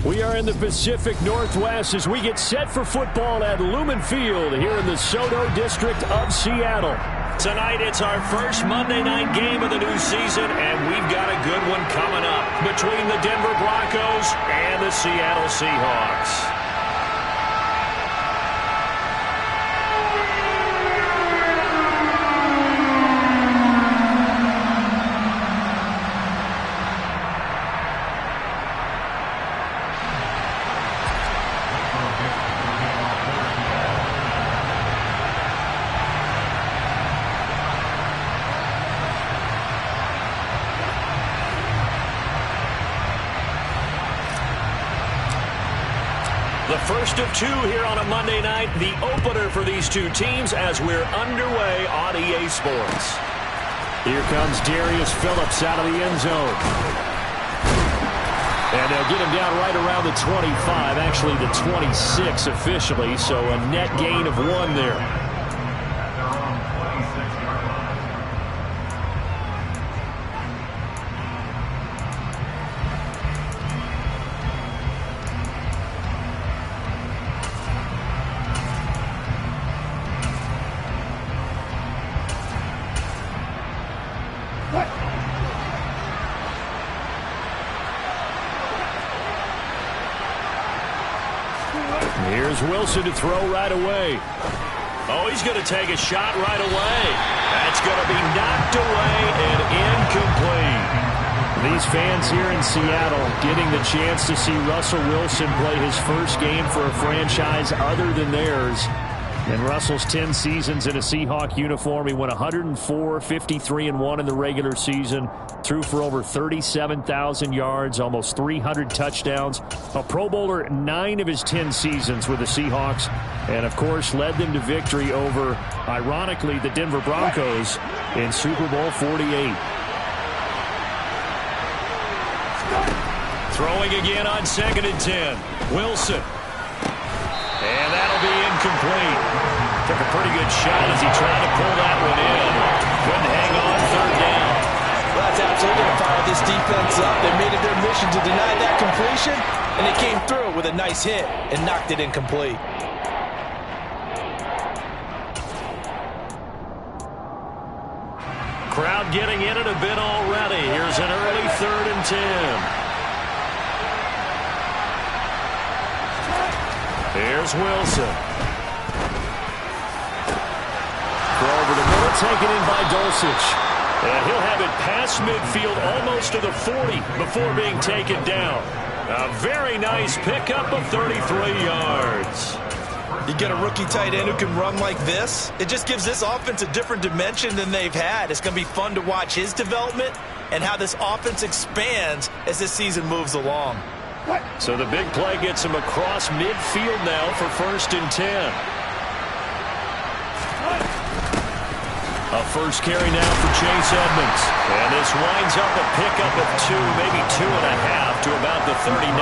We are in the Pacific Northwest as we get set for football at Lumen Field here in the SoDo district of Seattle. Tonight it's our first Monday night game of the new season, and we've got a good one coming up between the Denver Broncos and the Seattle Seahawks. The first of two here on a Monday night, the opener for these two teams as we're underway on EA Sports. Here comes Darius Phillips out of the end zone. And they'll get him down right around the 25, actually the 26 officially, so a net gain of 1 there. Here's Wilson to throw right away. Oh, he's going to take a shot right away. That's going to be knocked away and incomplete. These fans here in Seattle getting the chance to see Russell Wilson play his first game for a franchise other than theirs. In Russell's 10 seasons in a Seahawk uniform, he went 104, 53-1 in the regular season, threw for over 37,000 yards, almost 300 touchdowns. A Pro Bowler 9 of his 10 seasons with the Seahawks, and of course led them to victory over, ironically, the Denver Broncos in Super Bowl 48. Throwing again on 2nd and 10. Wilson. And that'll be incomplete. Took a pretty good shot as he tried to pull that one in. Couldn't hang on 3rd down. Well, that's absolutely going to fire this defense up. They made it their mission to deny that completion, and they came through with a nice hit and knocked it incomplete. Crowd getting in it a bit already. Here's an early 3rd and 10. Here's Wilson. Throw over the middle, taken in by Dulcich. And he'll have it past midfield almost to the 40 before being taken down. A very nice pickup of 33 yards. You get a rookie tight end who can run like this. It just gives this offense a different dimension than they've had. It's going to be fun to watch his development and how this offense expands as this season moves along. So the big play gets him across midfield now for 1st and 10. A first carry now for Chase Edmonds. And this winds up a pickup of 2, maybe 2.5 to about the 39.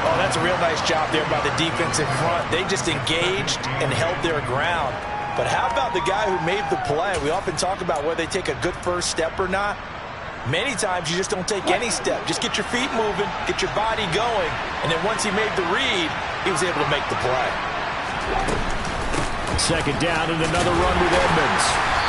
Oh, that's a real nice job there by the defense in front. They just engaged and held their ground. But how about the guy who made the play? We often talk about whether they take a good first step or not. Many times you just don't take any step. Just get your feet moving, get your body going, and then once he made the read, he was able to make the play. 2nd down and another run with Edmonds.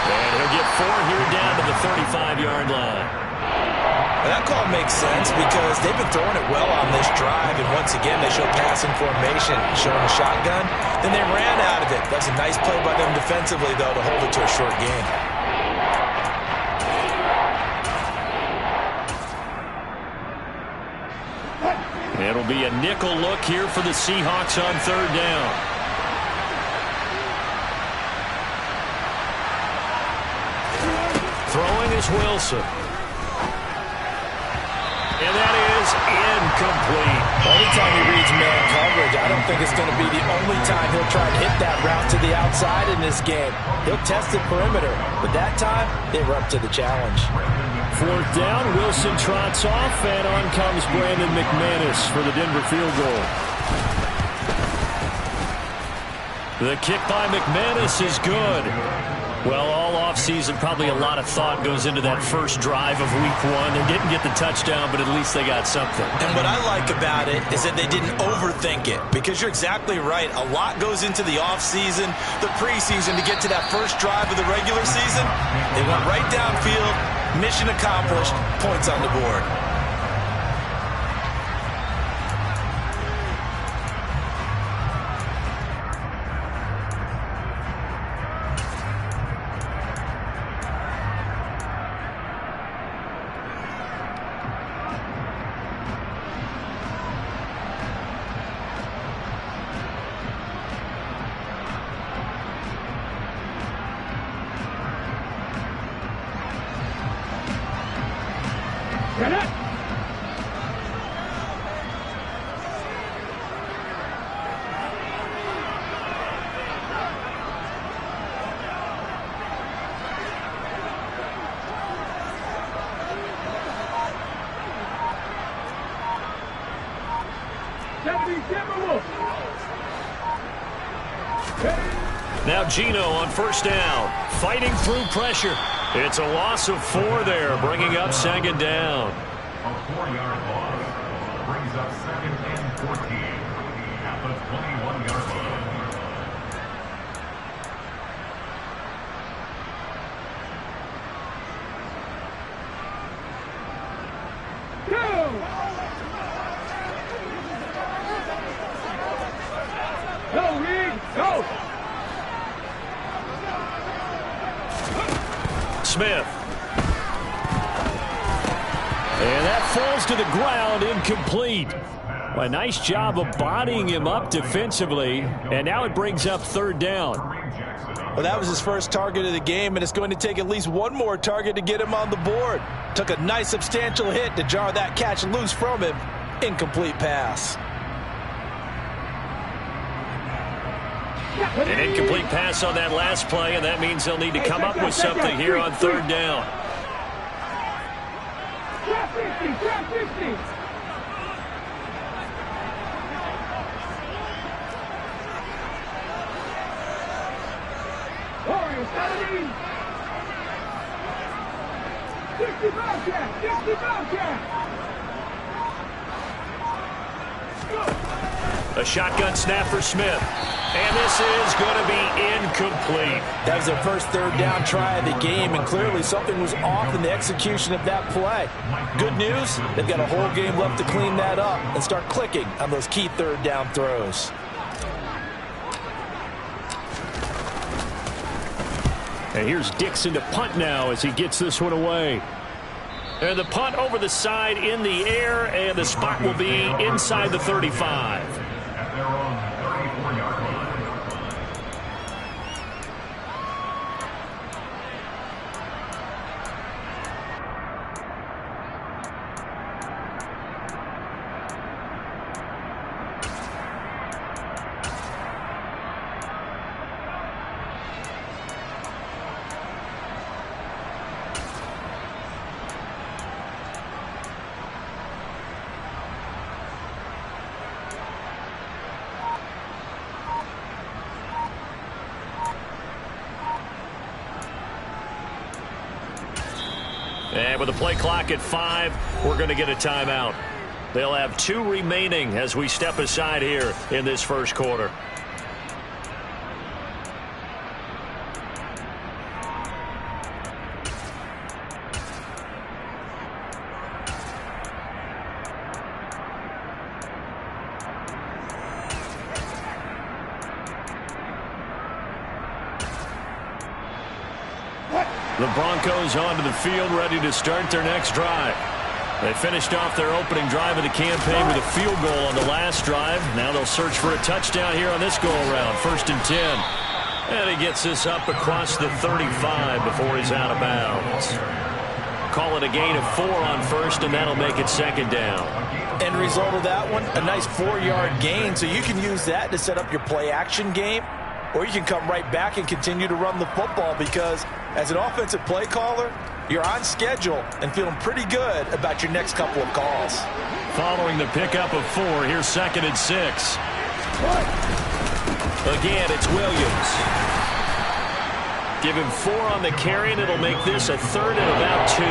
And he'll get 4 here down to the 35-yard line. Well, that call makes sense because they've been throwing it well on this drive, and once again they show passing formation, showing a shotgun. Then they ran out of it. That's a nice play by them defensively, though, to hold it to a short gain. It'll be a nickel look here for the Seahawks on 3rd down. Throwing is Wilson. And that is incomplete. Anytime he reads man coverage, I don't think it's going to be the only time he'll try to hit that route to the outside in this game. He'll test the perimeter, but that time they were up to the challenge. 4th down, Wilson trots off, and on comes Brandon McManus for the Denver field goal. The kick by McManus is good. Well, all offseason, probably a lot of thought goes into that first drive of week 1. They didn't get the touchdown, but at least they got something. And what I like about it is that they didn't overthink it, because you're exactly right. A lot goes into the offseason, the preseason to get to that first drive of the regular season. They went right downfield, mission accomplished, points on the board. Now Gino on first down, fighting through pressure. It's a loss of 4 there, bringing up second down. A 4-yard loss brings up 2nd and 14 at the 21-yard line. Go! Smith. And that falls to the ground, incomplete. A nice job of bodying him up defensively, and now it brings up 3rd down. Well, that was his first target of the game, and it's going to take at least one more target to get him on the board. Took a nice substantial hit to jar that catch loose from him. Incomplete pass. An incomplete pass on that last play, and that means they'll need to come up with something here on 3rd down. A shotgun snap for Smith. And this is going to be incomplete. That was their first 3rd down try of the game, and clearly something was off in the execution of that play. Good news, they've got a whole game left to clean that up and start clicking on those key 3rd down throws. And here's Dixon to punt now as he gets this one away. And the punt over the side in the air, and the spot will be inside the 35. At their own 34-yard line. And with the play clock at 5, we're going to get a timeout. They'll have 2 remaining as we step aside here in this first quarter. The Broncos onto the field, ready to start their next drive. They finished off their opening drive of the campaign with a field goal on the last drive. Now they'll search for a touchdown here on this go-around. 1st and 10. And he gets this up across the 35 before he's out of bounds. Call it a gain of 4 on 1st, and that'll make it 2nd down. End result of that one, a nice 4-yard gain, so you can use that to set up your play-action game, or you can come right back and continue to run the football, because as an offensive play caller, you're on schedule and feeling pretty good about your next couple of calls. Following the pickup of 4, here's 2nd and 6. Again, it's Williams. Give him 4 on the carry, and it'll make this a 3rd and about 2.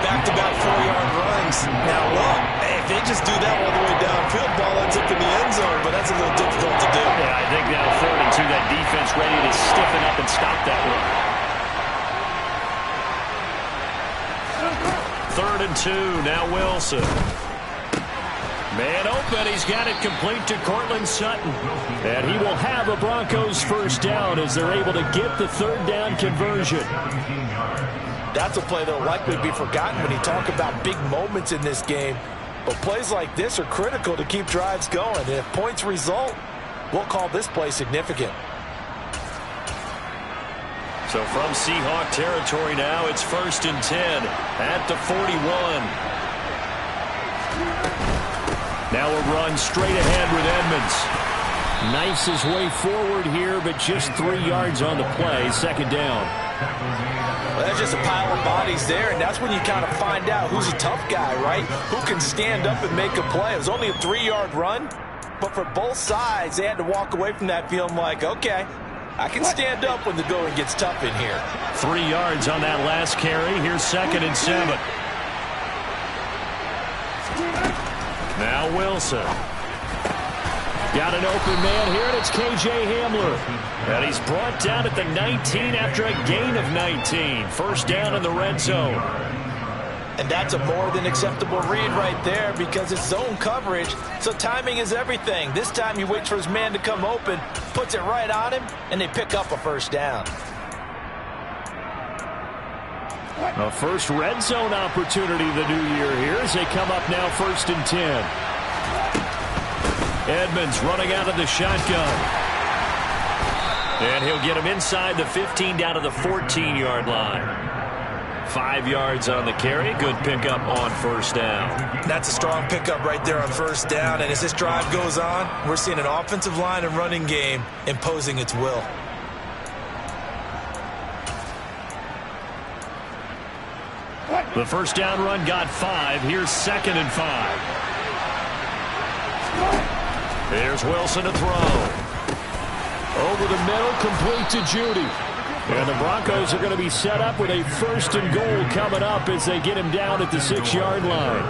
Back-to-back 4-yard runs. Now look, if they just do that all the way downfield, ball ends up in the end zone, but that's a little difficult to do. Yeah, I think now 3rd and 2, that defense ready to stiffen up and stop that run. 3rd and 2, now Wilson. Man open, he's got it complete to Cortland Sutton. And he will have a Broncos first down as they're able to get the 3rd down conversion. That's a play that will likely be forgotten when you talk about big moments in this game. But plays like this are critical to keep drives going. And if points result, we'll call this play significant. So from Seahawk territory now, it's 1st and 10 at the 41. Now a run straight ahead with Edmonds. Knifes his way forward here, but just 3 yards on the play. 2nd down. Well, that's just a pile of bodies there, and that's when you kind of find out who's a tough guy, right? Who can stand up and make a play. It was only a 3-yard run, but for both sides, they had to walk away from that feeling like, okay, I can stand up when the going gets tough in here. 3 yards on that last carry. Here's 2nd and 7. Now Wilson. Got an open man here, and it's K.J. Hamler. And he's brought down at the 19 after a gain of 19. First down in the red zone. And that's a more than acceptable read right there because it's zone coverage, so timing is everything. This time he waits for his man to come open, puts it right on him, and they pick up a first down. A first red zone opportunity the new year here as they come up now 1st and 10. Edmonds running out of the shotgun. And he'll get him inside the 15 down to the 14-yard line. 5 yards on the carry. Good pickup on first down. That's a strong pickup right there on first down. And as this drive goes on, we're seeing an offensive line and running game imposing its will. The first down run got 5. Here's 2nd and 5. There's Wilson to throw. Over the middle, complete to Judy. And the Broncos are going to be set up with a 1st and goal coming up as they get him down at the 6-yard line.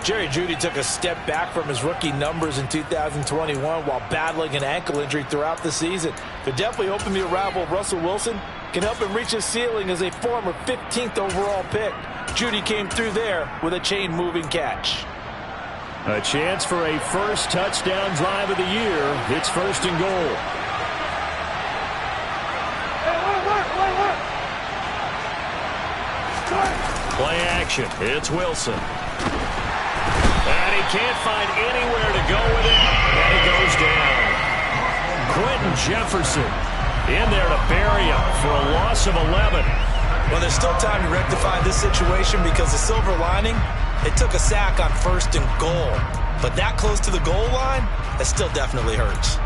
Jerry Jeudy took a step back from his rookie numbers in 2021 while battling an ankle injury throughout the season. They're definitely hoping the arrival of Russell Wilson can help him reach his ceiling as a former 15th overall pick. Jeudy came through there with a chain-moving catch. A chance for a first touchdown drive of the year. It's 1st and goal. Play action. It's Wilson. And he can't find anywhere to go with it. And he goes down. Quentin Jefferson in there to bury him for a loss of 11. Well, there's still time to rectify this situation because the silver lining, it took a sack on 1st and goal. But that close to the goal line, that still definitely hurts.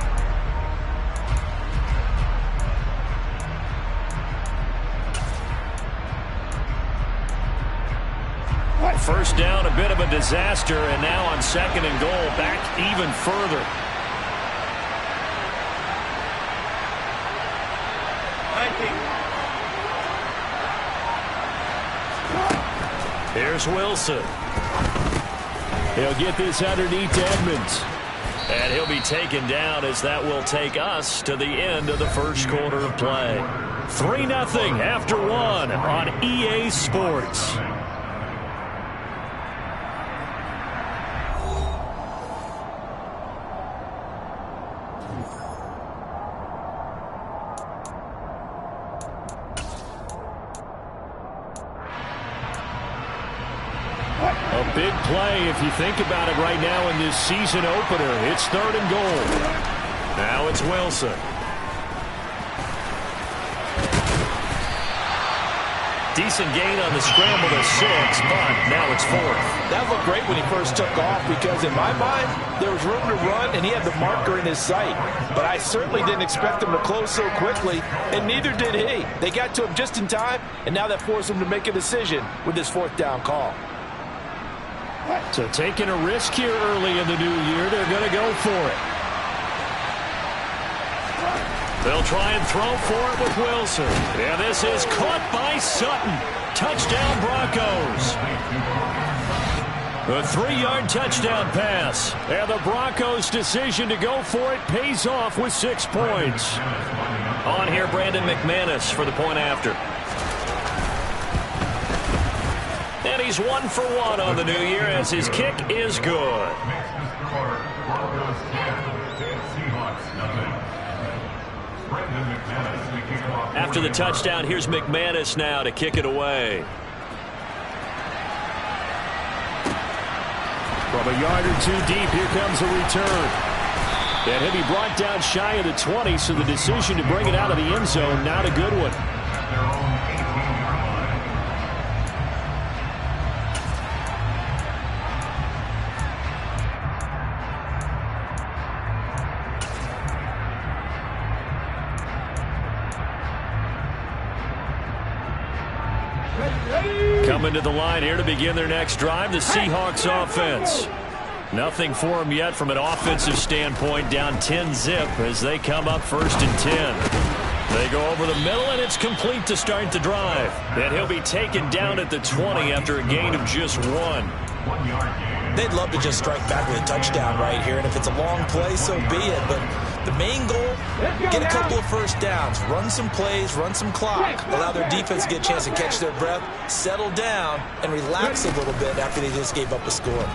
First down, a bit of a disaster, and now on 2nd and goal, back even further. Here's Wilson. He'll get this underneath to Edmonds. And he'll be taken down as that will take us to the end of the first quarter of play. 3-0 after 1 on EA Sports. A big play if you think about it right now in this season opener. It's 3rd and goal. Now it's Wilson. Decent gain on the scramble to 6, but now it's 4th. That looked great when he first took off because in my mind, there was room to run and he had the marker in his sight. But I certainly didn't expect him to close so quickly, and neither did he. They got to him just in time, and now that forced him to make a decision with this 4th down call. So taking a risk here early in the new year, they're going to go for it. They'll try and throw for it with Wilson. And this is caught by Sutton. Touchdown, Broncos. A 3-yard touchdown pass. And the Broncos' decision to go for it pays off with 6 points. On here, Brandon McManus for the point after. And he's 1 for 1 on the new year as his kick is good. After the touchdown, here's McManus now to kick it away. From a yard or 2 deep, here comes a return. And he'll be brought down shy of the 20, so the decision to bring it out of the end zone, not a good one. Coming to the line here to begin their next drive, the Seahawks offense. Nothing for them yet from an offensive standpoint, down 10-zip as they come up 1st and 10. They go over the middle, and it's complete to start the drive. And he'll be taken down at the 20 after a gain of just 1. They'd love to just strike back with a touchdown right here, and if it's a long play, so be it. But the main goal, get a couple of first downs, run some plays, run some clock, allow their defense to get a chance to catch their breath, settle down, and relax a little bit after they just gave up a score.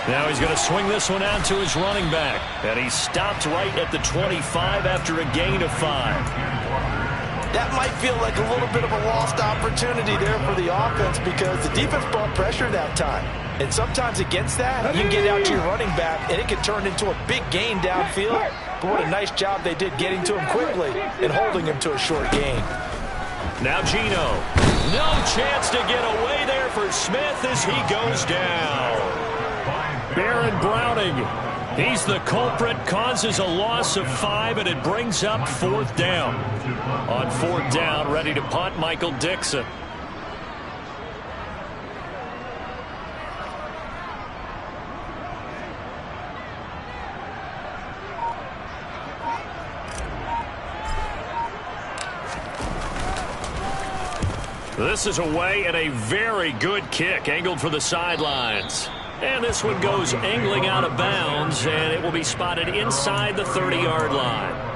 Now he's going to swing this one out to his running back. And he stopped right at the 25 after a gain of 5. That might feel like a little bit of a lost opportunity there for the offense because the defense brought pressure that time. And sometimes against that, you can get out to your running back, and it can turn into a big gain downfield. But what a nice job they did getting to him quickly and holding him to a short gain. Now Geno. No chance to get away there for Smith as he goes down. Baron Browning, he's the culprit, causes a loss of 5, and it brings up 4th down. On 4th down, ready to punt, Michael Dixon. This is away and a very good kick, angled for the sidelines. And this one goes angling out of bounds, and it will be spotted inside the 30-yard line.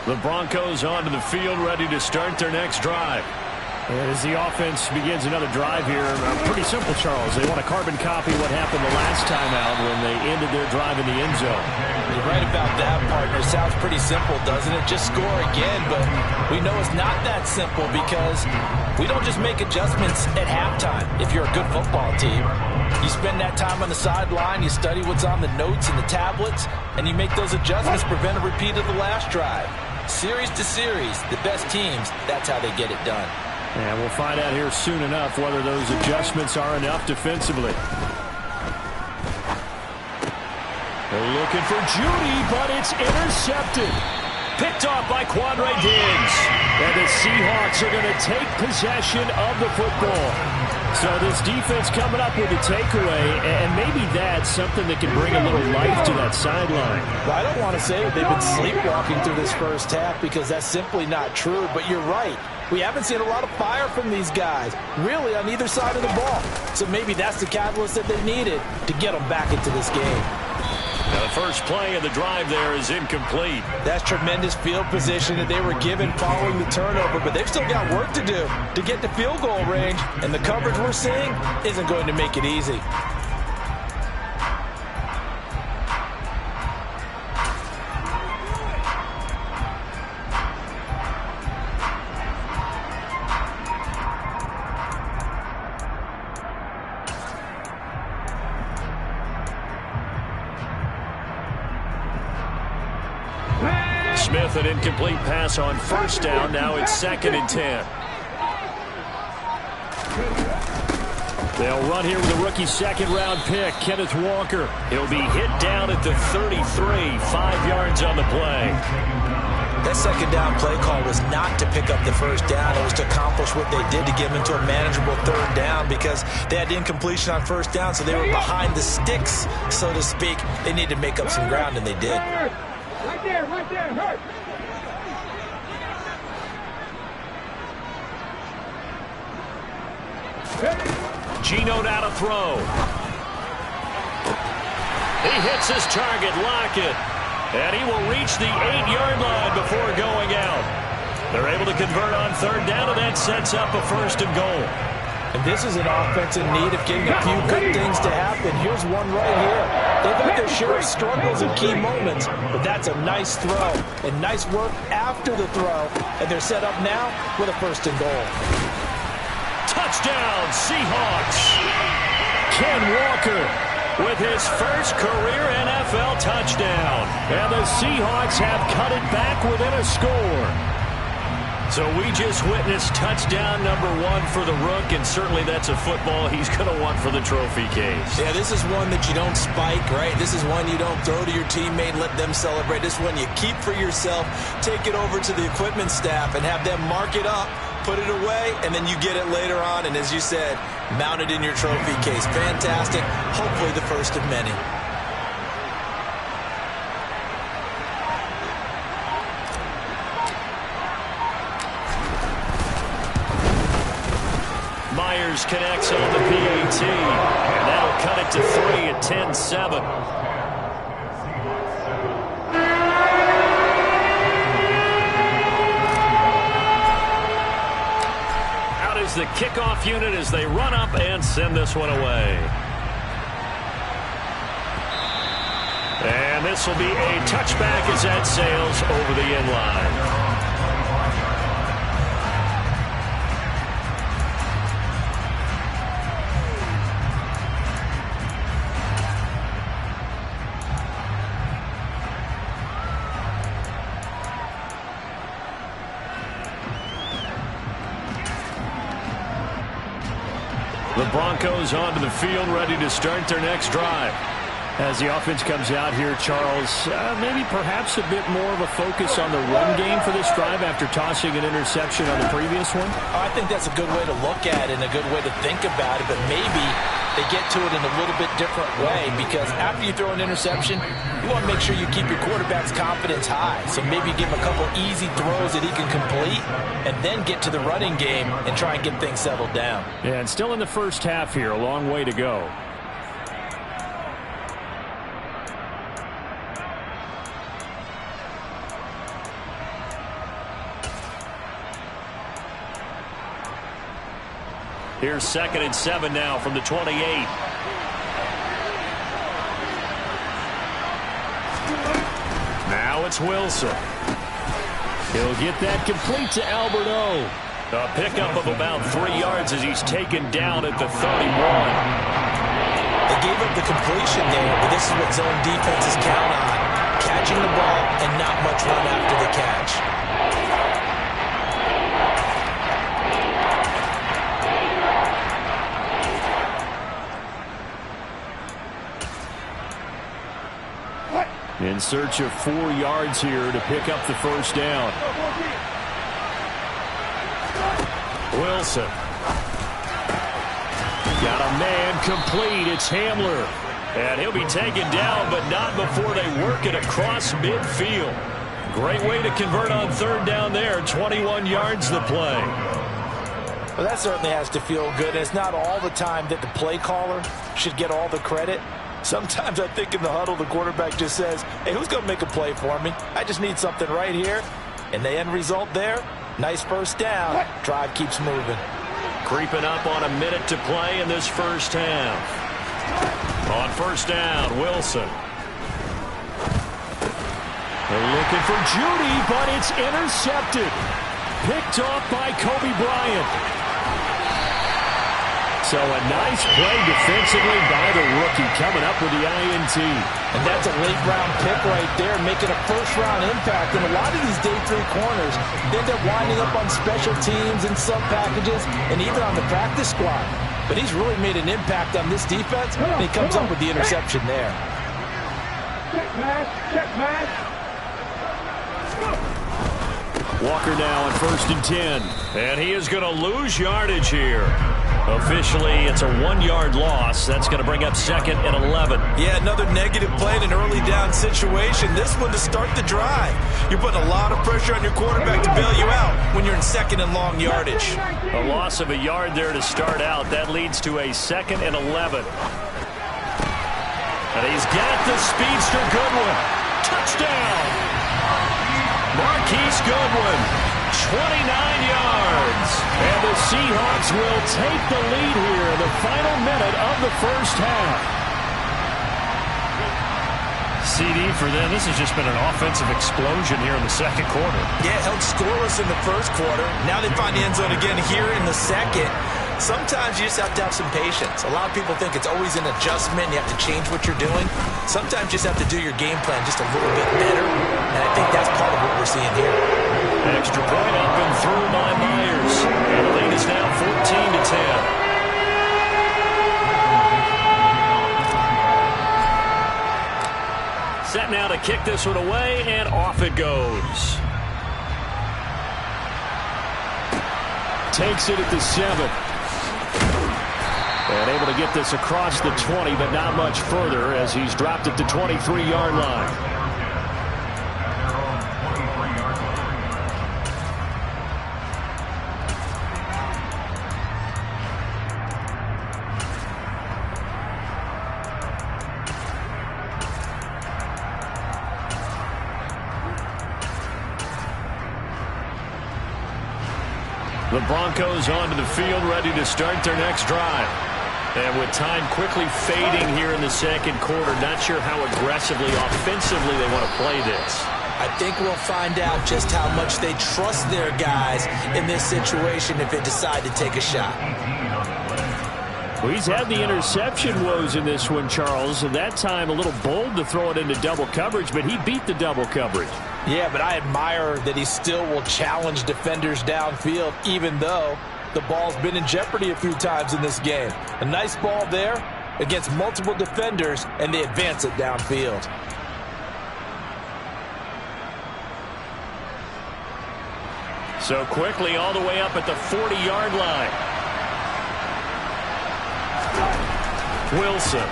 The Broncos onto the field, ready to start their next drive. And as the offense begins another drive here, pretty simple, Charles. They want to carbon copy what happened the last time out when they ended their drive in the end zone. You're right about that, partner. Sounds pretty simple, doesn't it? Just score again, but we know it's not that simple because we don't just make adjustments at halftime if you're a good football team. You spend that time on the sideline, you study what's on the notes and the tablets, and you make those adjustments to prevent a repeat of the last drive. Series to series, the best teams, that's how they get it done. And we'll find out here soon enough whether those adjustments are enough defensively. They're looking for Judy, but it's intercepted. Picked off by Quandre Diggs. And the Seahawks are going to take possession of the football. So this defense coming up with a takeaway, and maybe that's something that can bring a little life to that sideline. Well, I don't want to say that they've been sleepwalking through this first half because that's simply not true, but you're right. We haven't seen a lot of fire from these guys, really, on either side of the ball. So maybe that's the catalyst that they needed to get them back into this game. Now the first play of the drive there is incomplete. That's tremendous field position that they were given following the turnover, but they've still got work to do to get to field goal range, and the coverage we're seeing isn't going to make it easy. Smith, an incomplete pass on first down. Now it's 2nd and 10. They'll run here with a rookie second-round pick, Kenneth Walker. He'll be hit down at the 33, 5 yards on the play. That second down play call was not to pick up the first down. It was to accomplish what they did to get them into a manageable third down because they had incompletion on first down, so they were behind the sticks, so to speak. They needed to make up some ground, and they did. Right there, hurt. Geno now to throw. He hits his target, Lockett. And he will reach the 8-yard line before going out. They're able to convert on third down, and that sets up a 1st and goal. And this is an offense in need of getting a few good things to happen. Here's one right here. They've had their share of struggles in key moments, but that's a nice throw. And nice work after the throw. And they're set up now with a 1st and goal. Touchdown, Seahawks. Ken Walker with his first career NFL touchdown. And the Seahawks have cut it back within a score. So we just witnessed touchdown number 1 for the Rook, and certainly that's a football he's going to want for the trophy case. Yeah, this is one that you don't spike, right? This is one you don't throw to your teammate, let them celebrate. This one you keep for yourself, take it over to the equipment staff, and have them mark it up, put it away, and then you get it later on, and as you said, mount it in your trophy case. Fantastic. Hopefully the first of many. Myers connects on the PAT, and that'll cut it to 3 at 10-7. Out is the kickoff unit as they run up and send this one away. And this will be a touchback as that sails over the end line. The Broncos onto the field, ready to start their next drive. As the offense comes out here, Charles, maybe perhaps a bit more of a focus on the run game for this drive after tossing an interception on the previous one? I think that's a good way to look at it and a good way to think about it, but maybe they get to it in a little bit different way because after you throw an interception, you want to make sure you keep your quarterback's confidence high. So maybe give him a couple easy throws that he can complete and then get to the running game and try and get things settled down. Yeah, and still in the first half here, a long way to go. Here's 2nd and 7 now from the 28. Now it's Wilson. He'll get that complete to Alberto. A pickup of about 3 yards as he's taken down at the 31. They gave up the completion there, but this is what zone defenses count on. Catching the ball and not much run after the catch. In search of 4 yards here to pick up the first down. Wilson. Got a man complete. It's Hamler. And he'll be taken down, but not before they work it across midfield. Great way to convert on third down there. 21 yards the play. Well, that certainly has to feel good. It's not all the time that the play caller should get all the credit. Sometimes I think in the huddle, the quarterback just says, hey, who's going to make a play for me? I just need something right here. And the end result there, nice first down. Drive keeps moving. Creeping up on a minute to play in this first half. On first down, Wilson. They're looking for Judy, but it's intercepted. Picked off by Kobe Bryant. So a nice play defensively by the rookie coming up with the INT. And that's a late-round pick right there, making a first-round impact. And a lot of these day 3 corners end up winding up on special teams and sub-packages and even on the practice squad. But he's really made an impact on this defense, and he comes up with the interception there. Check pass, check pass. Walker now on 1st and 10. And he is going to lose yardage here. Officially, it's a 1-yard loss. That's going to bring up 2nd and 11. Yeah, another negative play in an early down situation. This one to start the drive. You're putting a lot of pressure on your quarterback to bail you out when you're in 2nd and long yardage. A loss of a yard there to start out. That leads to a 2nd and 11. And he's got the speedster Goodwin. Touchdown! Marquise Goodwin, 29 yards. And the Seahawks will take the lead here in the final minute of the first half. CD for them. This has just been an offensive explosion here in the second quarter. Yeah, held scoreless in the first quarter. Now they find the end zone again here in the second. Sometimes you just have to have some patience. A lot of people think it's always an adjustment. You have to change what you're doing. Sometimes you just have to do your game plan just a little bit better. And I think that's part of what we're seeing here. Extra point up and through by Myers. And the lead is now 14 to 10. Set now to kick this one away, and off it goes. Takes it at the 7. And able to get this across the 20, but not much further as he's dropped it to 23-yard line. The Broncos onto the field, ready to start their next drive. And with time quickly fading here in the second quarter, not sure how aggressively, offensively they want to play this. I think we'll find out just how much they trust their guys in this situation if they decide to take a shot. Well, he's had the interception woes in this one, Charles, and that time a little bold to throw it into double coverage, but he beat the double coverage. Yeah, but I admire that he still will challenge defenders downfield, even though the ball's been in jeopardy a few times in this game. A nice ball there against multiple defenders, and they advance it downfield. So quickly all the way up at the 40-yard line. Wilson.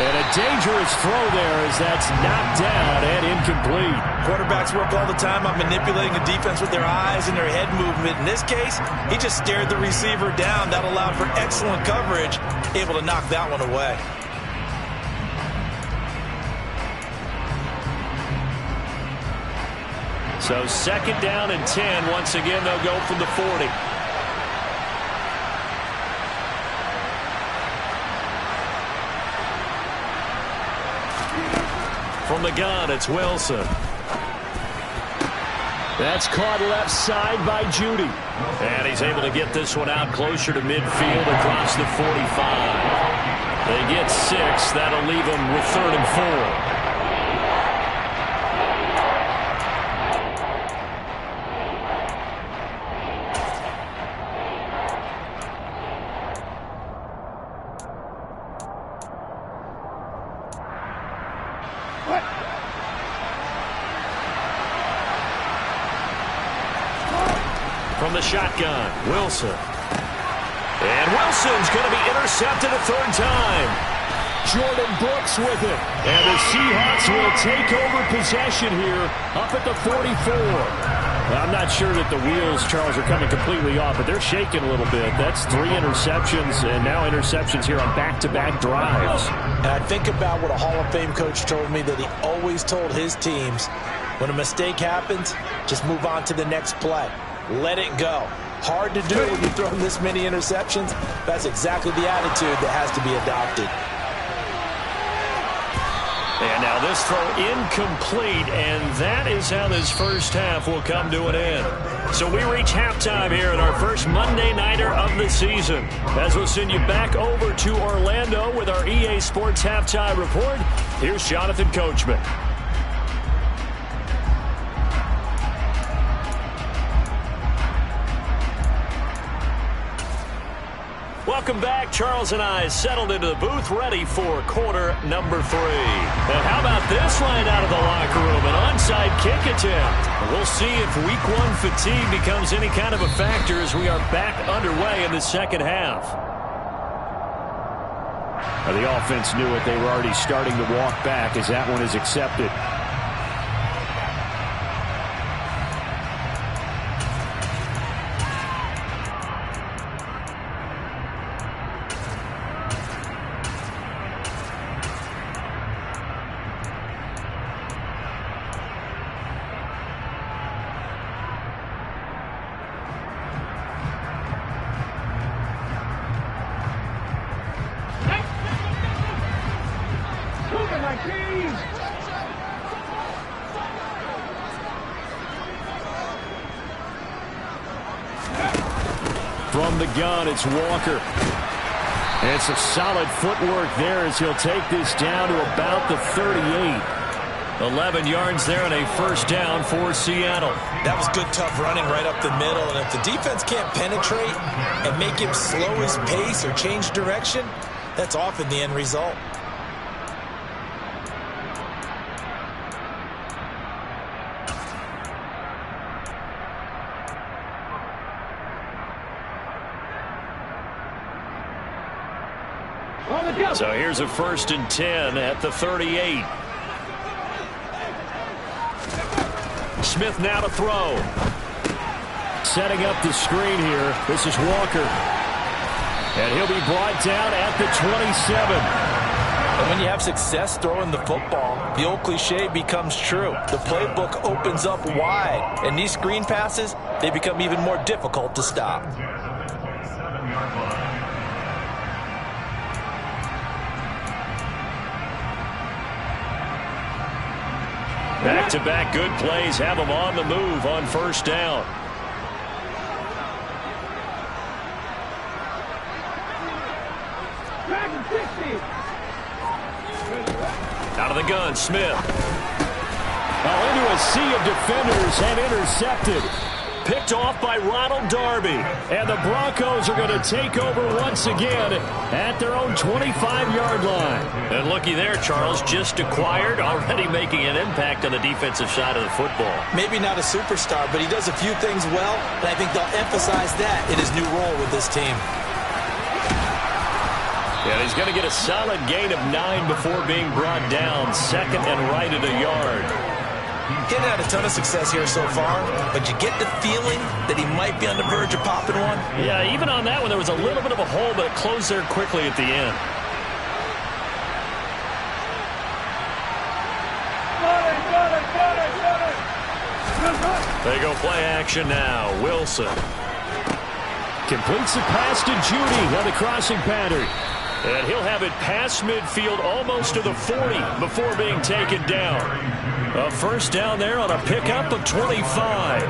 And a dangerous throw there as that's knocked down and incomplete. Quarterbacks work all the time on manipulating the defense with their eyes and their head movement. In this case, he just stared the receiver down. That allowed for excellent coverage, able to knock that one away. So 2nd down and 10. Once again, they'll go from the 40. From the gun, it's Wilson. That's caught left side by Judy. And he's able to get this one out closer to midfield across the 45. They get 6. That'll leave them with 3rd and 4. From the shotgun, Wilson. And Wilson's going to be intercepted a 3rd time. Jordan Brooks with it. And the Seahawks will take over possession here up at the 44. I'm not sure that the wheels, Charles, are coming completely off, but they're shaking a little bit. That's 3 interceptions, and now interceptions here on back-to-back drives. And I think about what a Hall of Fame coach told me that he always told his teams, when a mistake happens, just move on to the next play. Let it go. Hard to do when you throw this many interceptions. That's exactly the attitude that has to be adopted. And now this throw incomplete, and that is how this first half will come to an end. So we reach halftime here in our first Monday Nighter of the season. As we'll send you back over to Orlando with our EA Sports Halftime Report, here's Jonathan Coachman. Welcome back. Charles and I settled into the booth, ready for quarter number 3. And how about this line out of the locker room? An onside kick attempt. We'll see if week 1 fatigue becomes any kind of a factor as we are back underway in the second half. Now, the offense knew it. They were already starting to walk back as that one is accepted. From the gun, it's Walker. And some solid footwork there as he'll take this down to about the 38. 11 yards there and a first down for Seattle. That was good, tough running right up the middle. And if the defense can't penetrate and make him slow his pace or change direction, that's often the end result. So here's a 1st and 10 at the 38. Smith now to throw. Setting up the screen here. This is Walker. And he'll be brought down at the 27. And when you have success throwing the football, the old cliche becomes true. The playbook opens up wide. And these screen passes, they become even more difficult to stop. Back-to-back good plays have them on the move on first down. Out of the gun, Smith. Into a sea of defenders and intercepted. Picked off by Ronald Darby. And the Broncos are going to take over once again at their own 25-yard line. And looky there, Charles, just acquired, already making an impact on the defensive side of the football. Maybe not a superstar, but he does a few things well, and I think they'll emphasize that in his new role with this team. Yeah, he's going to get a solid gain of 9 before being brought down. 2nd and right at a yard. He hasn't had a ton of success here so far, but you get the feeling that he might be on the verge of popping one. Yeah, even on that one, there was a little bit of a hole, but it closed there quickly at the end. They go play action now. Wilson completes the pass to Judy on the crossing pattern. And he'll have it past midfield almost to the 40 before being taken down. A first down there on a pickup of 25.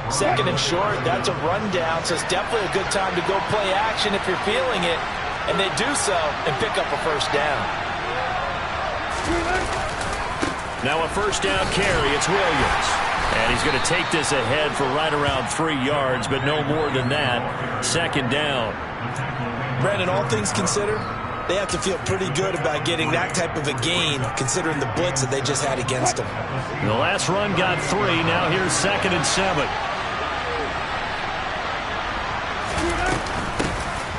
2nd and short, that's a rundown, so it's definitely a good time to go play action if you're feeling it. And they do so and pick up a first down. Now a first down carry, it's Williams. And he's going to take this ahead for right around 3 yards, but no more than that. 2nd down. Brandon, all things considered, they have to feel pretty good about getting that type of a gain, considering the blitz that they just had against them. The last run got 3. Now here's 2nd and 7.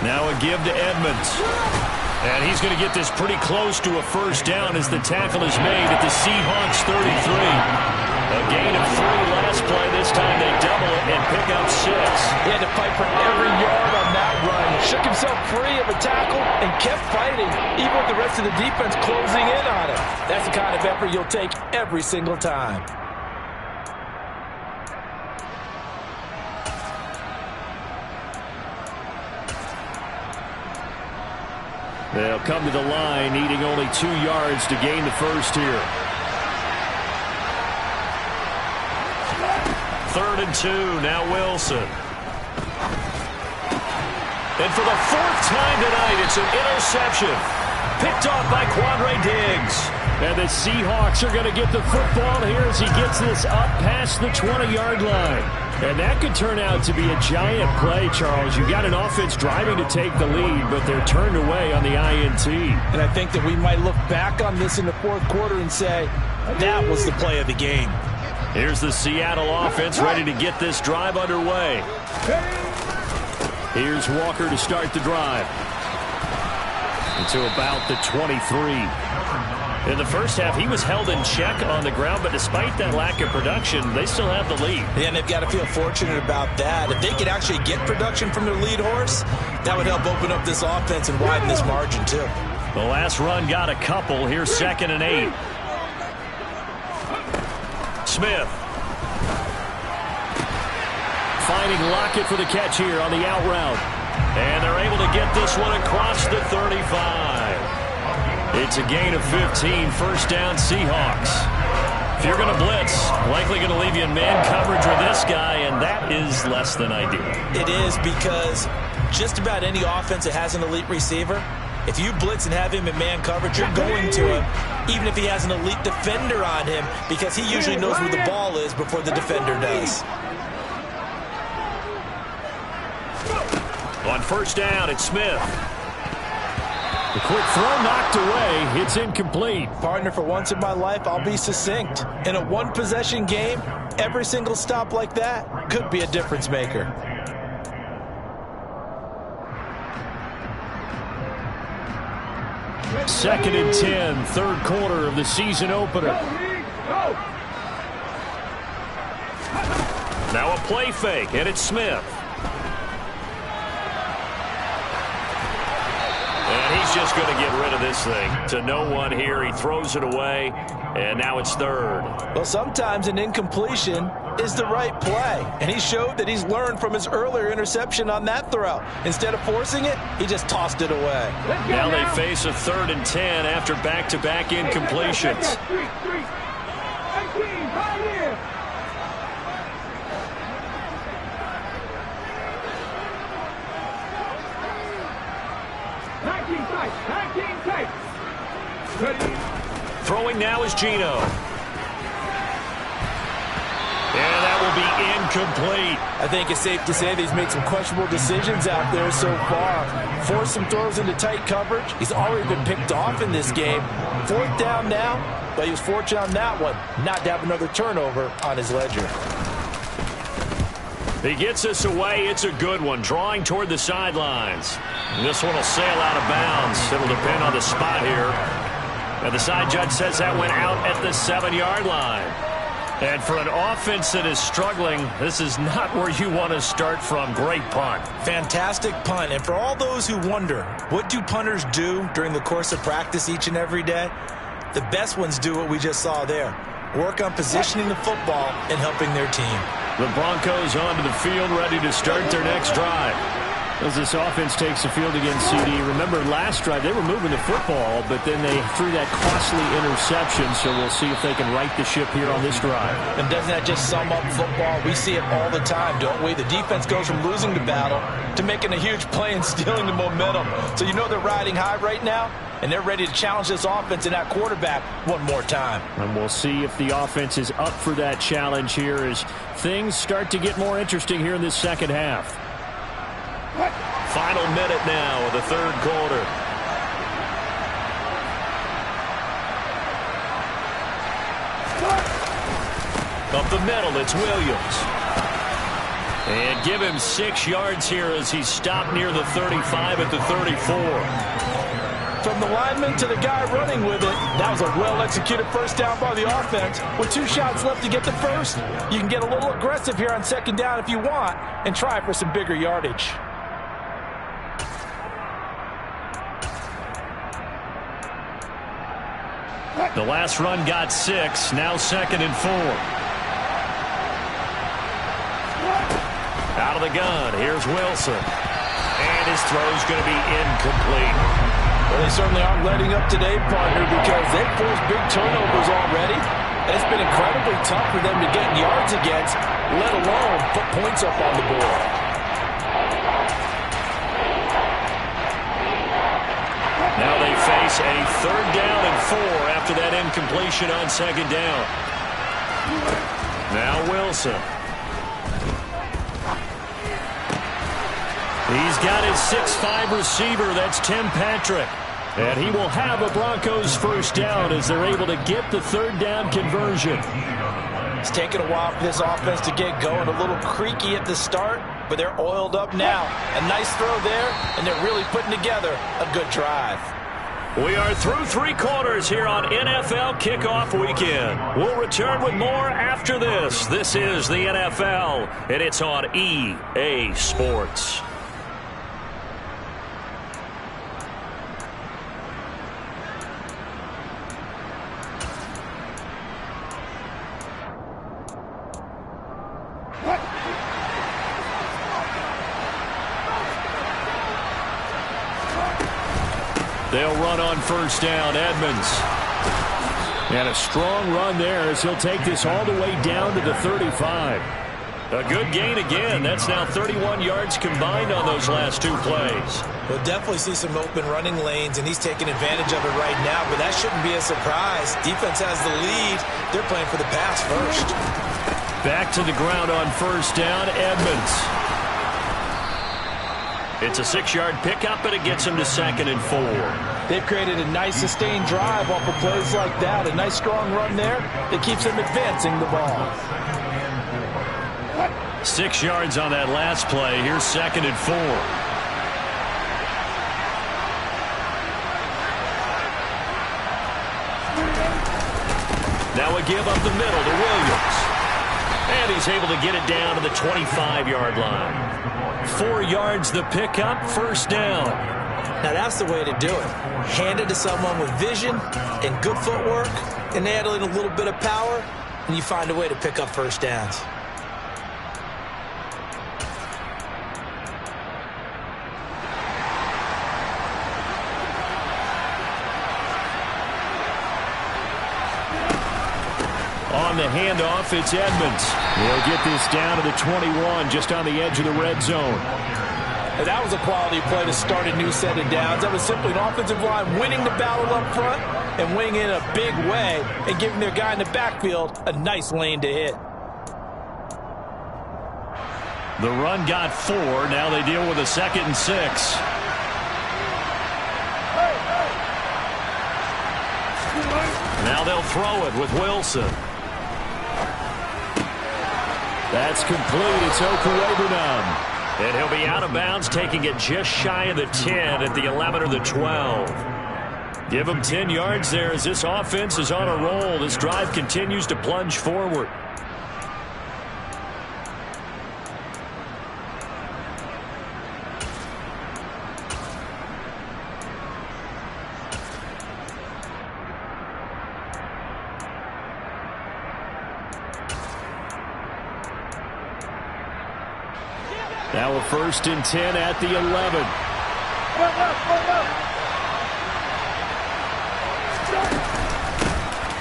Now a give to Edmonds. And he's going to get this pretty close to a first down as the tackle is made at the Seahawks 33. A gain of 3 last play. This time they double it and pick up 6. He had to fight for every yard on that run. Shook himself free of a tackle and kept fighting, even with the rest of the defense closing in on him. That's the kind of effort you'll take every single time. They'll come to the line, needing only 2 yards to gain the first here. 3rd and 2, now Wilson. And for the 4th time tonight, it's an interception. Picked off by Quandre Diggs. And the Seahawks are going to get the football here as he gets this up past the 20-yard line. And that could turn out to be a giant play, Charles. You've got an offense driving to take the lead, but they're turned away on the INT. And I think that we might look back on this in the 4th quarter and say, that was the play of the game. Here's the Seattle offense ready to get this drive underway. Here's Walker to start the drive. Into about the 23. In the first half, he was held in check on the ground, but despite that lack of production, they still have the lead. Yeah, and they've got to feel fortunate about that. If they could actually get production from their lead horse, that would help open up this offense and widen this margin, too. The last run got a couple. Here's 2nd and 8. Smith. Finding Lockett for the catch here on the out route. And they're able to get this one across the 35. It's a gain of 15, 1st down Seahawks. If you're going to blitz, likely going to leave you in man coverage with this guy, and that is less than ideal. It is, because just about any offense that has an elite receiver, if you blitz and have him in man coverage, you're going to him, even if he has an elite defender on him, because he usually knows where the ball is before the defender does. On 1st down, it's Smith. The quick throw knocked away. It's incomplete. Partner, for once in my life, I'll be succinct. In a one-possession game, every single stop like that could be a difference maker. Second and 10, 3rd quarter of the season opener. Now a play fake, and it's Smith. And he's just going to get rid of this thing to no one here. He throws it away, and now it's 3rd. Well, sometimes an incompletion is the right play, and he showed that he's learned from his earlier interception on that throw. Instead of forcing it, he just tossed it away. Now they face a 3rd and 10 after back-to-back incompletions. Throwing now is Geno. And that will be incomplete. I think it's safe to say that he's made some questionable decisions out there so far. Forced some throws into tight coverage. He's already been picked off in this game. 4th down now, but he was fortunate on that one not to have another turnover on his ledger. He gets us away. It's a good one, drawing toward the sidelines. And this one will sail out of bounds. It'll depend on the spot here. And the side judge says that went out at the 7-yard line. And for an offense that is struggling, this is not where you want to start from. Great punt. Fantastic punt. And for all those who wonder, what do punters do during the course of practice each and every day? The best ones do what we just saw there. Work on positioning the football and helping their team. The Broncos onto the field, ready to start their next drive. As this offense takes the field against CD, remember last drive they were moving the football, but then they threw that costly interception, so we'll see if they can right the ship here on this drive. And doesn't that just sum up football? We see it all the time, don't we? The defense goes from losing the battle to making a huge play and stealing the momentum. So you know they're riding high right now, and they're ready to challenge this offense and that quarterback one more time. And we'll see if the offense is up for that challenge here as things start to get more interesting here in this second half. Final minute now of the 3rd quarter. Up the middle, it's Williams. And give him 6 yards here as he's stopped near the 35 at the 34. From the lineman to the guy running with it, that was a well-executed 1st down by the offense. With 2 shots left to get the first, you can get a little aggressive here on 2nd down if you want and try for some bigger yardage. The last run got 6, now 2nd and 4. Out of the gun, here's Wilson. And his throw's going to be incomplete. Well, they certainly aren't letting up today, partner, because they've forced big turnovers already. And it's been incredibly tough for them to get yards against, let alone put points up on the board. Now they face a 3rd down and 4 after that incompletion on 2nd down. Now Wilson. He's got his 6'5" receiver. That's Tim Patrick. And he will have a Broncos 1st down as they're able to get the 3rd down conversion. It's taken a while for this offense to get going. A little creaky at the start, but they're oiled up now. A nice throw there, and they're really putting together a good drive. We are through 3 quarters here on NFL Kickoff Weekend. We'll return with more after this. This is the NFL, and it's on EA Sports. They'll run on 1st down. Edmonds. And a strong run there as he'll take this all the way down to the 35. A good gain again. That's now 31 yards combined on those last 2 plays. We'll definitely see some open running lanes, and he's taking advantage of it right now, but that shouldn't be a surprise. Defense has the lead. They're playing for the pass first. Back to the ground on 1st down. Edmonds. It's a 6-yard pickup, but it gets him to 2nd and 4. They've created a nice sustained drive off of plays like that. A nice strong run there that keeps them advancing the ball. 6 yards on that last play. Here's 2nd and 4. Now a give up the middle to Williams. And he's able to get it down to the 25-yard line. 4 yards the pickup, 1st down. Now that's the way to do it. Hand it to someone with vision and good footwork, and add in a little bit of power, and you find a way to pick up 1st downs. On the handoff, it's Edmonds. He'll get this down to the 21, just on the edge of the red zone. And that was a quality play to start a new set of downs. That was simply an offensive line winning the battle up front and winning in a big way and giving their guy in the backfield a nice lane to hit. The run got 4. Now they deal with a 2nd and 6. Now they'll throw it with Wilson. That's complete. It's Okuwebunam. And he'll be out of bounds, taking it just shy of the 10 at the 11 or the 12. Give him 10 yards there as this offense is on a roll. This drive continues to plunge forward. Now a 1st and 10 at the 11.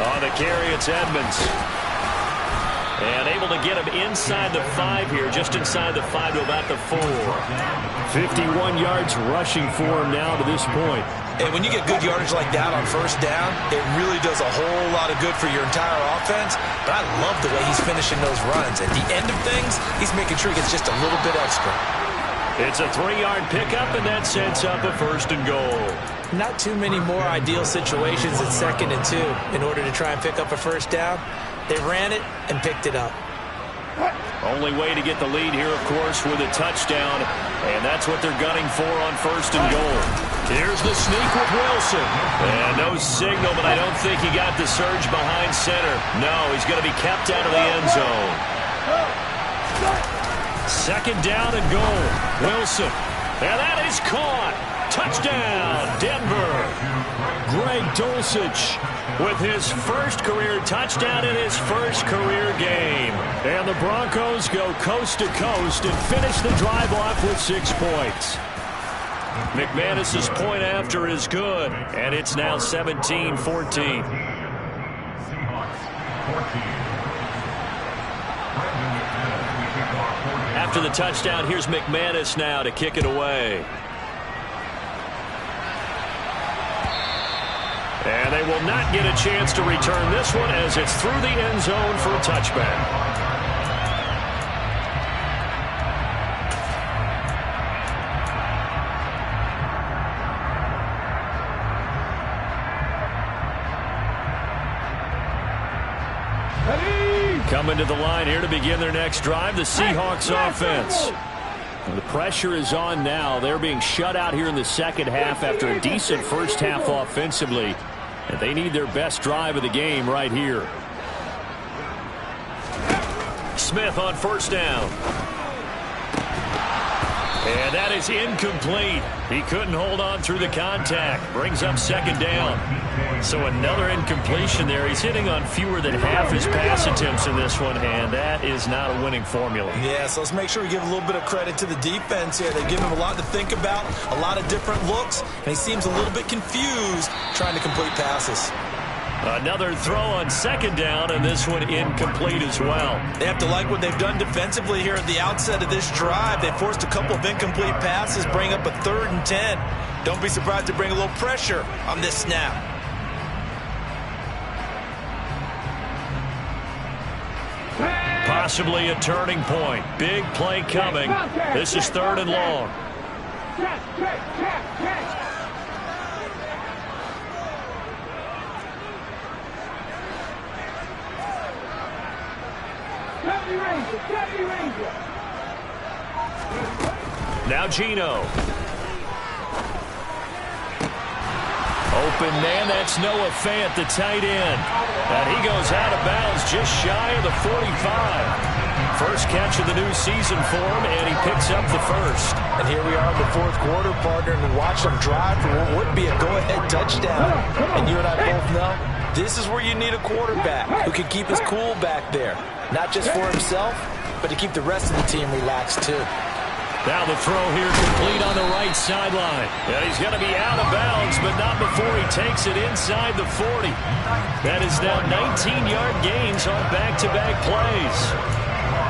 On the carry, it's Edmonds. And able to get him inside the 5 here, just inside the 5 to about the 4. 51 yards rushing for him now to this point. And when you get good yardage like that on 1st down, it really does a whole lot of good for your entire offense. But I love the way he's finishing those runs. At the end of things, he's making sure he gets just a little bit extra. It's a 3-yard pickup, and that sets up a 1st and goal. Not too many more ideal situations at 2nd and 2 in order to try and pick up a 1st down. They ran it and picked it up. Only way to get the lead here, of course, with a touchdown, and that's what they're gunning for on 1st and goal. Here's the sneak with Wilson. And no signal, but I don't think he got the surge behind center. No, he's going to be kept out of the end zone. 2nd down and goal. Wilson. And that is caught. Touchdown, Denver. Greg Dulcich with his 1st career touchdown in his 1st career game. And the Broncos go coast to coast and finish the drive off with 6 points. McManus's point after is good, and it's now 17-14. After the touchdown, here's McManus now to kick it away. And they will not get a chance to return this one as it's through the end zone for a touchback. Coming to the line here to begin their next drive, the Seahawks offense. The pressure is on now. They're being shut out here in the second half after a decent first half offensively. And they need their best drive of the game right here. Smith on first down. And that is incomplete. He couldn't hold on through the contact. Brings up second down. So another incompletion there. He's hitting on fewer than half his pass attempts in this one, and that is not a winning formula. Yeah, so let's make sure we give a little bit of credit to the defense here. They give him a lot to think about, a lot of different looks, and he seems a little bit confused trying to complete passes. Another throw on second down, and this one incomplete as well. They have to like what they've done defensively here at the outset of this drive. They forced a couple of incomplete passes, bring up a 3rd and 10. Don't be surprised to bring a little pressure on this snap. Possibly a turning point. Big play coming. This is 3rd and long. Now Geno. Open man, that's Noah Fant, the tight end. And he goes out of bounds just shy of the 45. First catch of the new season for him, and he picks up the first. And here we are in the 4th quarter, partner, and watch them drive for what would be a go-ahead touchdown. And you and I both know this is where you need a quarterback who can keep his cool back there. Not just for himself, but to keep the rest of the team relaxed too. Now the throw here complete on the right sideline. And he's going to be out of bounds, but not before he takes it inside the 40. That is now 19-yard gains on back-to-back plays.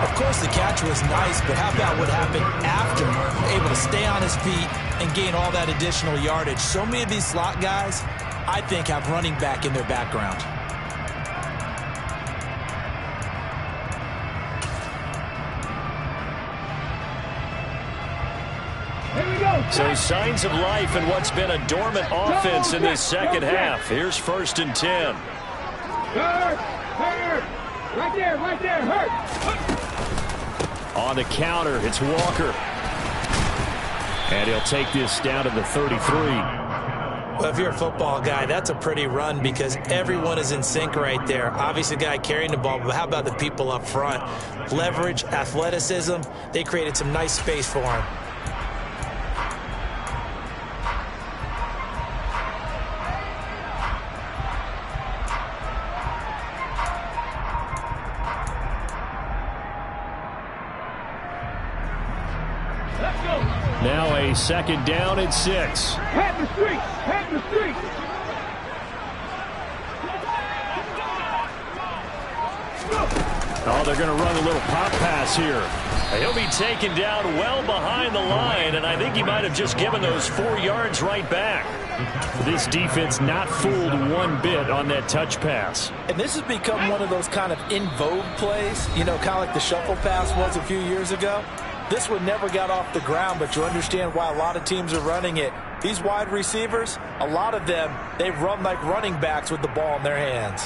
Of course, the catch was nice, but how about what happened after? Able to stay on his feet and gain all that additional yardage. So many of these slot guys, I think, have running back in their background. So signs of life in what's been a dormant offense in this second half. Here's 1st and 10. Hurt. Right there, hurt. On the counter, it's Walker. And he'll take this down to the 33. Well, if you're a football guy, that's a pretty run because everyone is in sync right there. Obviously, the guy carrying the ball, but how about the people up front? Leverage, athleticism, they created some nice space for him. Now a second down and 6. Head the street. Oh, they're going to run a little pop pass here. He'll be taken down well behind the line, and I think he might have just given those 4 yards right back. This defense not fooled one bit on that touch pass. And this has become one of those kind of in vogue plays, you know, kind of like the shuffle pass was a few years ago. This one never got off the ground, but you understand why a lot of teams are running it. These wide receivers, a lot of them, they run like running backs with the ball in their hands.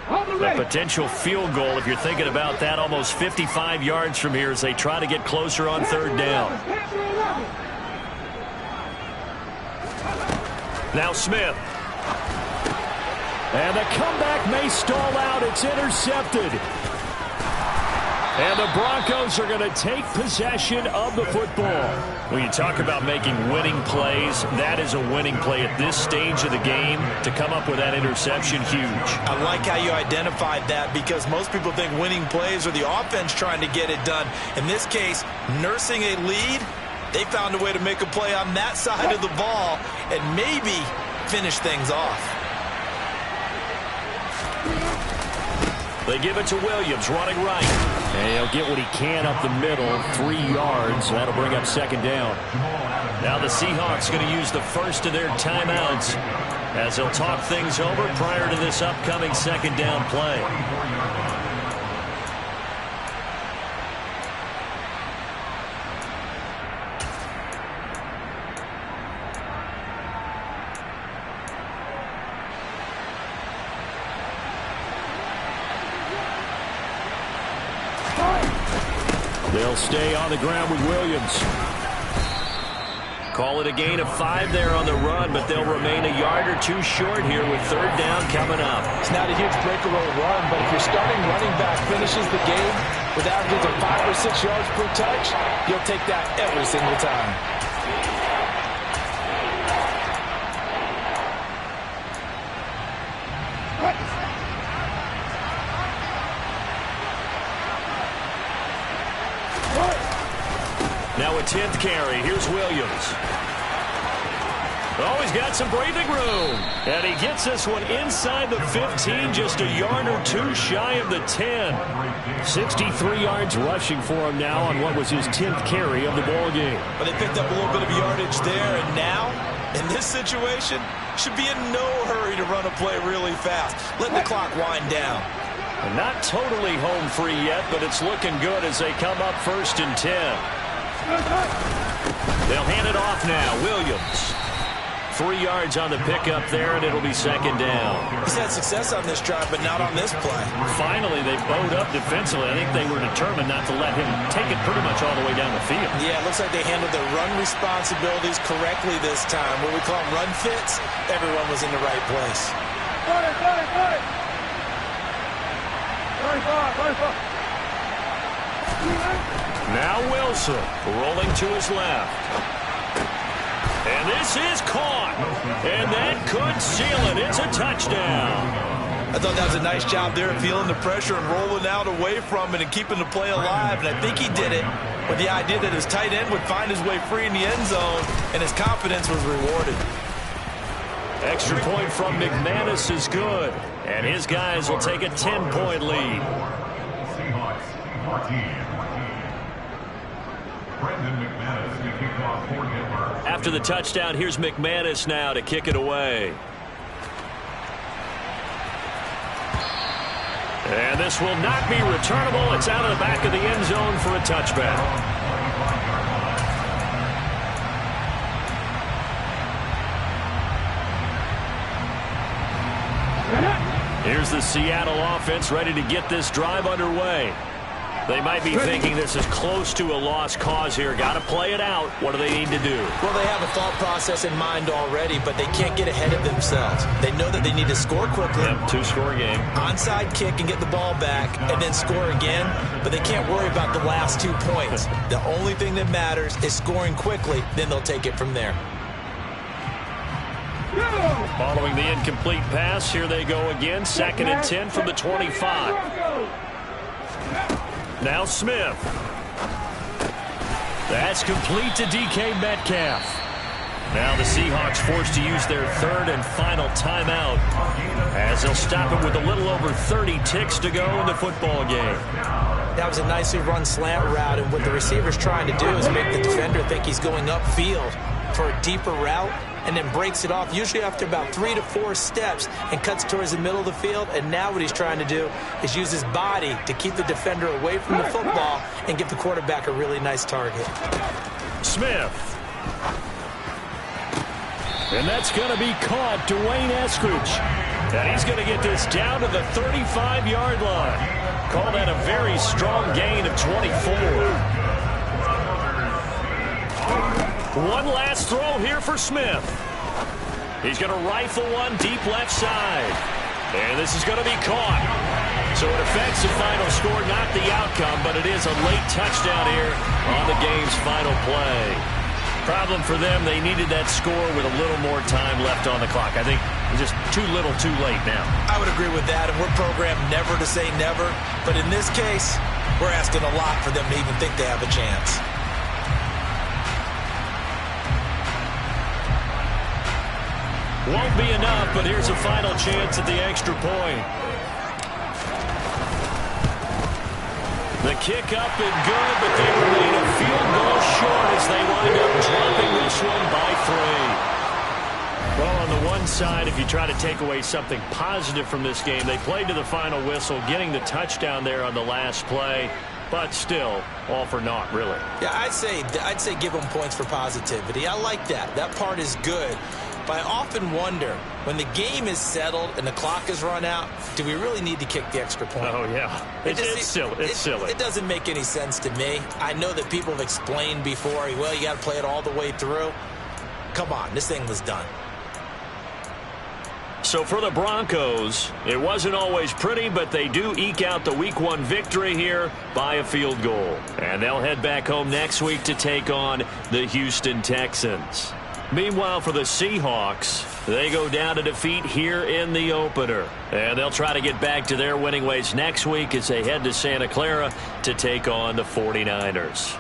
A potential field goal, if you're thinking about that, almost 55 yards from here as they try to get closer on 3rd down. Now Smith. And the comeback may stall out. It's intercepted. And the Broncos are going to take possession of the football. When you talk about making winning plays, that is a winning play at this stage of the game. To come up with that interception, huge. I like how you identified that, because most people think winning plays are the offense trying to get it done. In this case, nursing a lead, they found a way to make a play on that side of the ball and maybe finish things off. They give it to Williams, running right. And he'll get what he can up the middle, 3 yards. That'll bring up second down. Now the Seahawks going to use the first of their timeouts as they'll talk things over prior to this upcoming second down play. They'll stay on the ground with Williams. Call it a gain of 5 there on the run, but they'll remain a yard or 2 short here with third down coming up. It's not a huge breakaway run, but if your starting running back finishes the game with averages of 5 or 6 yards per touch, you'll take that every single time. Now a 10th carry. Here's Williams. Oh, he's got some breathing room. And he gets this one inside the 15, just a yard or 2 shy of the 10. 63 yards rushing for him now on what was his 10th carry of the ball game. But they picked up a little bit of yardage there, and now, in this situation, should be in no hurry to run a play really fast. Let the clock wind down. And not totally home free yet, but it's looking good as they come up 1st and 10. They'll hand it off now. Williams. 3 yards on the pickup there, and it'll be second down. He's had success on this drive, but not on this play. Finally, they bowed up defensively. I think they were determined not to let him take it pretty much all the way down the field. Yeah, it looks like they handled their run responsibilities correctly this time. What we call them run fits, everyone was in the right place. Now Wilson rolling to his left. And this is caught. And that could seal it. It's a touchdown. I thought that was a nice job there, feeling the pressure and rolling out away from it and keeping the play alive. And I think he did it with the idea that his tight end would find his way free in the end zone, and his confidence was rewarded. Extra point from McManus is good. And his guys will take a 10-point lead. Seahawks 14. Brendan McManus to kick off for Denver. After the touchdown, here's McManus now to kick it away. And this will not be returnable. It's out of the back of the end zone for a touchback. Here's the Seattle offense ready to get this drive underway. They might be thinking this is close to a lost cause here. Got to play it out. What do they need to do? Well, they have a thought process in mind already, but they can't get ahead of themselves. They know that they need to score quickly. Yep, 2-score game. Onside kick and get the ball back and then score again, but they can't worry about the last 2 points. The only thing that matters is scoring quickly, then they'll take it from there. Following the incomplete pass, here they go again. 2nd and 10 from the 25. Now Smith. That's complete to DK Metcalf. Now the Seahawks forced to use their 3rd and final timeout as they'll stop it with a little over 30 ticks to go in the football game. That was a nicely run slant route, and what the receiver's trying to do is make the defender think he's going upfield for a deeper route, and then breaks it off, usually after about 3 to 4 steps, and cuts towards the middle of the field. And now what he's trying to do is use his body to keep the defender away from the football and give the quarterback a really nice target. Smith. And that's going to be caught. Dwayne Eskridge. And he's going to get this down to the 35-yard line. Call that a very strong gain of 24. One last throw here for Smith. He's going to rifle one deep left side. And this is going to be caught. So it affects the final score, not the outcome, but it is a late touchdown here on the game's final play. Problem for them, they needed that score with a little more time left on the clock. I think just too little too late now. I would agree with that, and we're programmed never to say never. But in this case, we're asking a lot for them to even think they have a chance. Won't be enough, but here's a final chance at the extra point. The kick up and good, but they remain a field goal short as they wind up dropping this one by 3. Well, on the one side, if you try to take away something positive from this game, they played to the final whistle, getting the touchdown there on the last play, but still, all for naught, really. Yeah, I'd say give them points for positivity. I like that. That part is good. But I often wonder, when the game is settled and the clock is run out, do we really need to kick the extra point? Oh, yeah. It's silly. It's silly. It doesn't make any sense to me. I know that people have explained before, well, you got to play it all the way through. Come on, this thing was done. So for the Broncos, it wasn't always pretty, but they do eke out the Week 1 victory here by a field goal. And they'll head back home next week to take on the Houston Texans. Meanwhile, for the Seahawks, they go down to defeat here in the opener. And they'll try to get back to their winning ways next week as they head to Santa Clara to take on the 49ers.